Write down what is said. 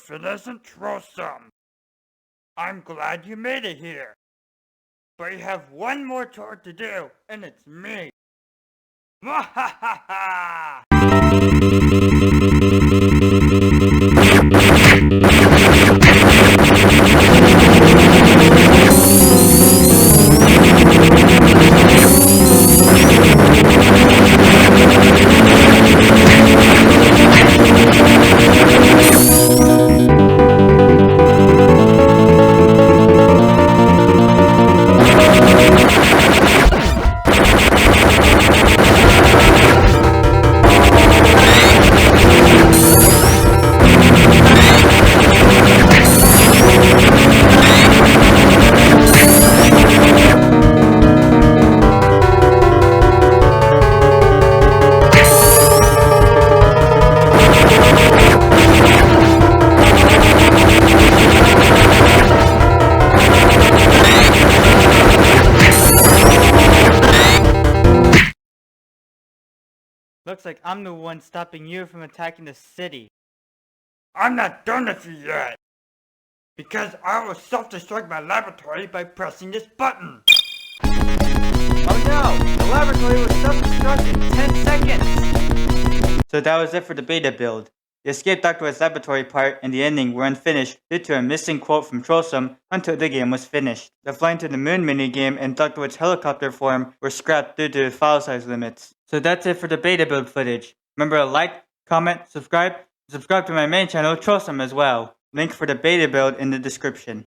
if it isn't Trollsome. I'm glad you made it here. But you have one more chore to do, and it's me. Mwahaha! Looks like I'm the one stopping you from attacking the city. I'm not done with you yet. Because I will self-destruct my laboratory by pressing this button. Oh no! The laboratory was self-destruct in 10 seconds! So that was it for the beta build. The escape Dr. White's laboratory part and the ending were unfinished due to a missing quote from Trollsome until the game was finished. The flying to the moon minigame and Dr. White's helicopter form were scrapped due to file size limits. So that's it for the beta build footage. Remember to like, comment, subscribe to my main channel Trollsome as well. Link for the beta build in the description.